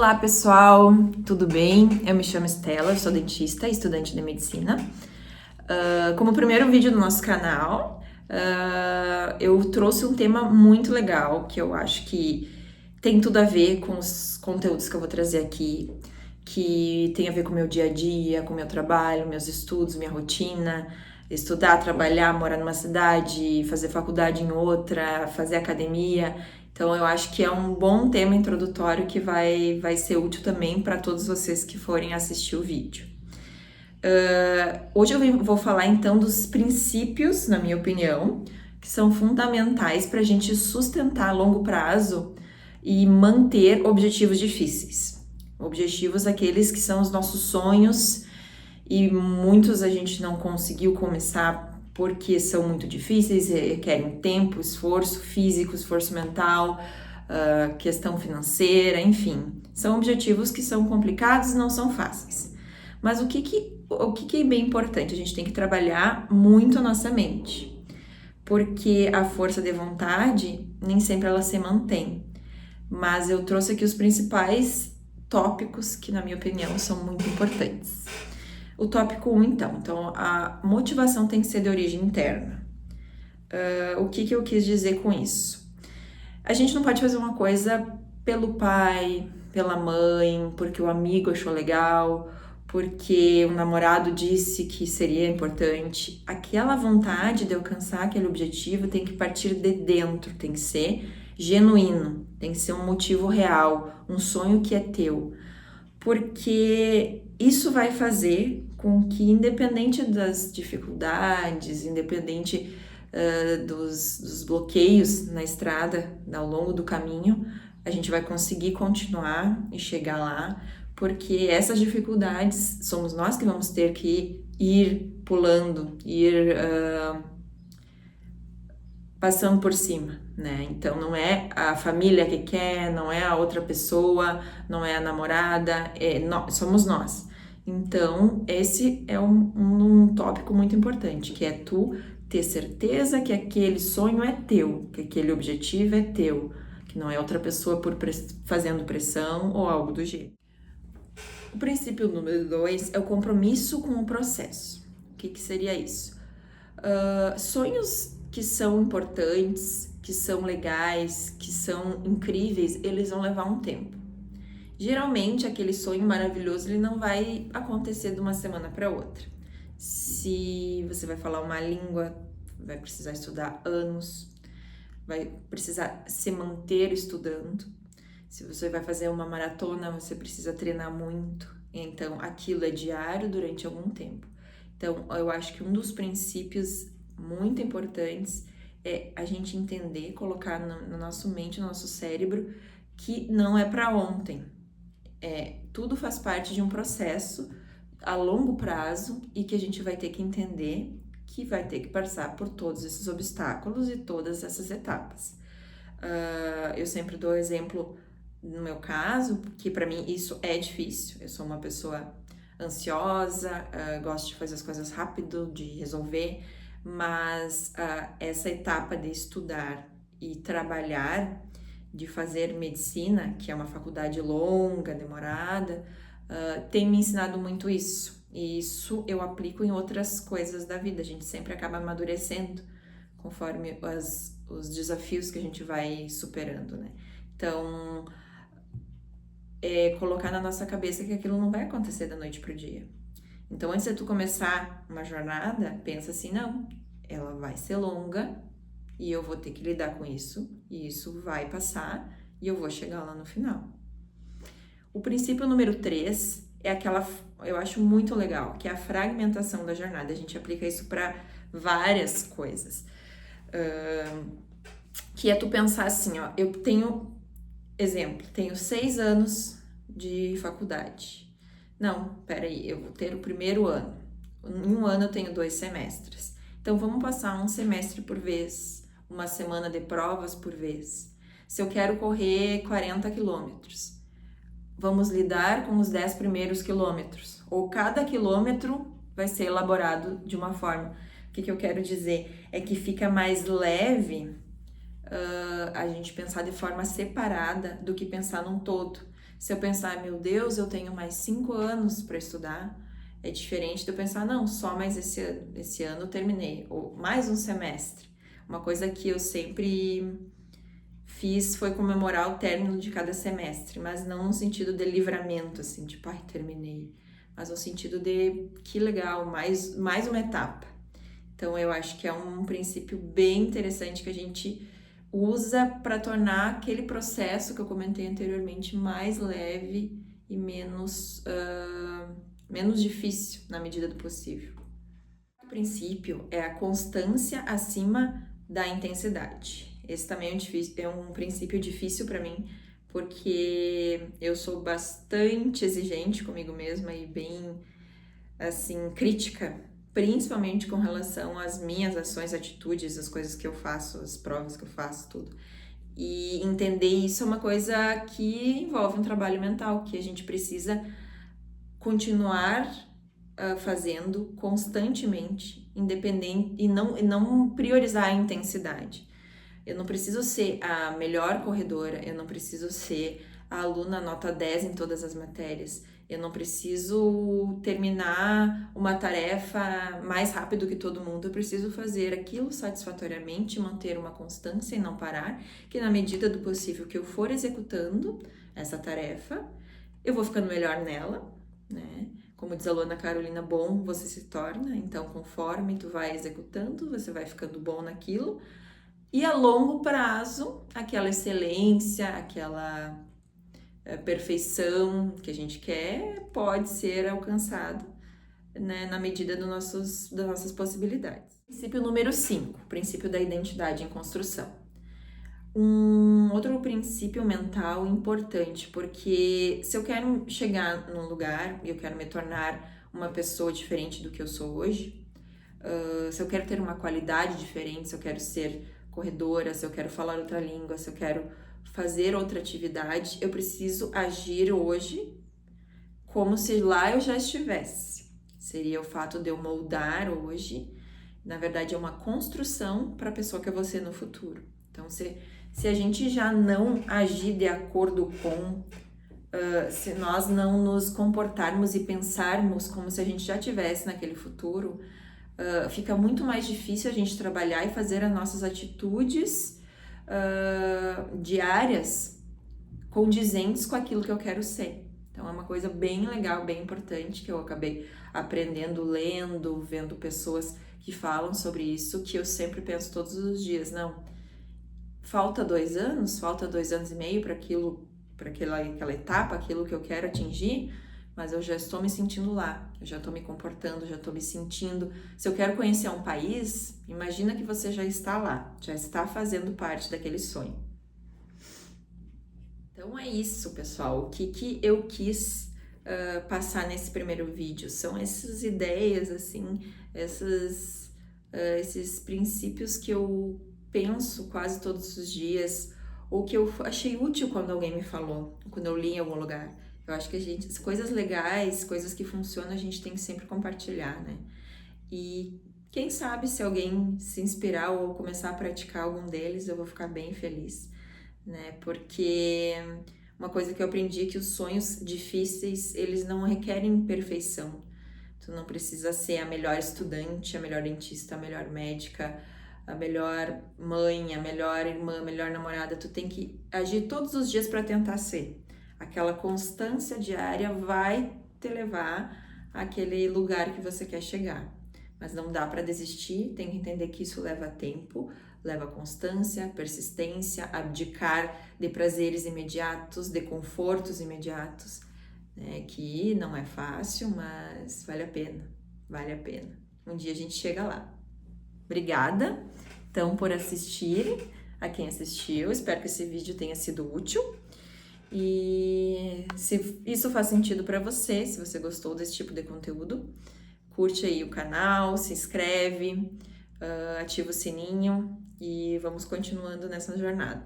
Olá pessoal, tudo bem? Eu me chamo Estela, eu sou dentista e estudante de medicina. Como primeiro vídeo do nosso canal, eu trouxe um tema muito legal que eu acho que tem tudo a ver com os conteúdos que eu vou trazer aqui, que tem a ver com o meu dia a dia, com o meu trabalho, meus estudos, minha rotina, estudar, trabalhar, morar numa cidade, fazer faculdade em outra, fazer academia. Então, eu acho que é um bom tema introdutório que vai ser útil também para todos vocês que forem assistir o vídeo. Hoje eu vou falar então dos princípios, na minha opinião, que são fundamentais para a gente sustentar a longo prazo e manter objetivos difíceis. Objetivos aqueles que são os nossos sonhos e muitos a gente não conseguiu começar porque são muito difíceis, requerem tempo, esforço físico, esforço mental, questão financeira, enfim. São objetivos que são complicados e não são fáceis. Mas o que é bem importante? A gente tem que trabalhar muito a nossa mente, porque a força de vontade nem sempre ela se mantém. Mas eu trouxe aqui os principais tópicos que, na minha opinião, são muito importantes. O tópico 1, então, a motivação tem que ser de origem interna. O que eu quis dizer com isso? A gente não pode fazer uma coisa pelo pai, pela mãe, porque o amigo achou legal, porque o namorado disse que seria importante. Aquela vontade de alcançar aquele objetivo tem que partir de dentro, tem que ser genuíno, tem que ser um motivo real, um sonho que é teu. Porque isso vai fazer com que, independente das dificuldades, independente dos bloqueios na estrada, ao longo do caminho, a gente vai conseguir continuar e chegar lá, porque essas dificuldades somos nós que vamos ter que ir pulando, ir passando por cima, né? Então não é a família que quer, não é a outra pessoa, não é a namorada, somos nós. Então esse é um tópico muito importante, que é tu ter certeza que aquele sonho é teu, que aquele objetivo é teu, que não é outra pessoa fazendo pressão ou algo do gênero. O princípio número 2 é o compromisso com o processo. O que seria isso? Sonhos que são importantes, que são legais, que são incríveis, eles vão levar um tempo. Geralmente, aquele sonho maravilhoso, ele não vai acontecer de uma semana para outra. Se você vai falar uma língua, vai precisar estudar anos, vai precisar se manter estudando. Se você vai fazer uma maratona, você precisa treinar muito. Então, aquilo é diário durante algum tempo. Então, eu acho que um dos princípios muito importantes é a gente entender, colocar na nossa mente, no nosso cérebro, que não é para ontem. Tudo faz parte de um processo a longo prazo e que a gente vai ter que entender que vai ter que passar por todos esses obstáculos e todas essas etapas. Eu sempre dou exemplo no meu caso, que para mim isso é difícil. Eu sou uma pessoa ansiosa, gosto de fazer as coisas rápido, de resolver, mas essa etapa de estudar e trabalhar, de fazer medicina, que é uma faculdade longa, demorada, tem me ensinado muito isso. E isso eu aplico em outras coisas da vida. A gente sempre acaba amadurecendo conforme os desafios que a gente vai superando, né? Então, colocar na nossa cabeça que aquilo não vai acontecer da noite pro dia. Então, antes de tu começar uma jornada, pensa assim, não, ela vai ser longa e eu vou ter que lidar com isso, e isso vai passar e eu vou chegar lá no final. O princípio número 3 é aquela, eu acho muito legal, que é a fragmentação da jornada. A gente aplica isso para várias coisas. Que é tu pensar assim, ó, eu tenho 6 anos de faculdade. Não, peraí, eu vou ter o primeiro ano. Em um ano eu tenho 2 semestres. Então, vamos passar um semestre por vez, uma semana de provas por vez. Se eu quero correr 40 quilômetros, vamos lidar com os 10 primeiros quilômetros. Ou cada quilômetro vai ser elaborado de uma forma. O que eu quero dizer? É que fica mais leve a gente pensar de forma separada do que pensar num todo. Se eu pensar, meu Deus, eu tenho mais 5 anos para estudar, é diferente de eu pensar, não, só mais esse ano eu terminei, ou mais um semestre. Uma coisa que eu sempre fiz foi comemorar o término de cada semestre, mas não no sentido de livramento, assim, tipo, ai, terminei, mas no sentido de que legal, mais uma etapa. Então, eu acho que é um princípio bem interessante que a gente usa para tornar aquele processo que eu comentei anteriormente mais leve e menos difícil na medida do possível. O princípio é a constância acima da intensidade. Esse também é um princípio difícil para mim, porque eu sou bastante exigente comigo mesma e bem, assim, crítica, principalmente com relação às minhas ações, atitudes, as coisas que eu faço, as provas que eu faço, tudo. E entender isso é uma coisa que envolve um trabalho mental, que a gente precisa continuar fazendo constantemente, independente, e não priorizar a intensidade. Eu não preciso ser a melhor corredora, eu não preciso ser a aluna nota 10 em todas as matérias, eu não preciso terminar uma tarefa mais rápido que todo mundo, eu preciso fazer aquilo satisfatoriamente, manter uma constância e não parar, que na medida do possível que eu for executando essa tarefa, eu vou ficando melhor nela, né? Como diz a Luana Carolina, bom você se torna, então conforme tu vai executando, você vai ficando bom naquilo, e a longo prazo, aquela excelência, aquela perfeição que a gente quer pode ser alcançada, né, na medida das nossas possibilidades. Princípio número 5, princípio da identidade em construção. Um outro princípio mental importante, porque se eu quero chegar num lugar e eu quero me tornar uma pessoa diferente do que eu sou hoje, se eu quero ter uma qualidade diferente, se eu quero ser corredora, se eu quero falar outra língua, se eu quero fazer outra atividade, eu preciso agir hoje como se lá eu já estivesse. Seria o fato de eu moldar hoje, na verdade é uma construção para a pessoa que eu vou ser no futuro. Então, se a gente já não agir de acordo com, se nós não nos comportarmos e pensarmos como se a gente já estivesse naquele futuro, fica muito mais difícil a gente trabalhar e fazer as nossas atitudes diárias condizentes com aquilo que eu quero ser. Então é uma coisa bem legal, bem importante que eu acabei aprendendo, lendo, vendo pessoas que falam sobre isso, que eu sempre penso todos os dias, não, falta 2 anos, falta 2 anos e meio para aquela etapa, aquilo que eu quero atingir, mas eu já estou me sentindo lá, eu já estou me comportando, já estou me sentindo. Se eu quero conhecer um país, imagina que você já está lá, já está fazendo parte daquele sonho. Então é isso, pessoal. O que eu quis passar nesse primeiro vídeo são essas ideias, assim, esses princípios que eu penso quase todos os dias, ou que eu achei útil quando alguém me falou, quando eu li em algum lugar. Eu acho que as coisas legais, coisas que funcionam, a gente tem que sempre compartilhar, né? E quem sabe se alguém se inspirar ou começar a praticar algum deles, eu vou ficar bem feliz, né? Porque uma coisa que eu aprendi é que os sonhos difíceis, eles não requerem perfeição. Tu não precisa ser a melhor estudante, a melhor dentista, a melhor médica, a melhor mãe, a melhor irmã, a melhor namorada. Tu tem que agir todos os dias para tentar ser. Aquela constância diária vai te levar àquele lugar que você quer chegar. Mas não dá para desistir, tem que entender que isso leva tempo, leva constância, persistência, abdicar de prazeres imediatos, de confortos imediatos, né? Que não é fácil, mas vale a pena, vale a pena. Um dia a gente chega lá. Obrigada, então, por assistirem, a quem assistiu, espero que esse vídeo tenha sido útil. E se isso faz sentido para você, se você gostou desse tipo de conteúdo, curte aí o canal, se inscreve, ativa o sininho e vamos continuando nessa jornada.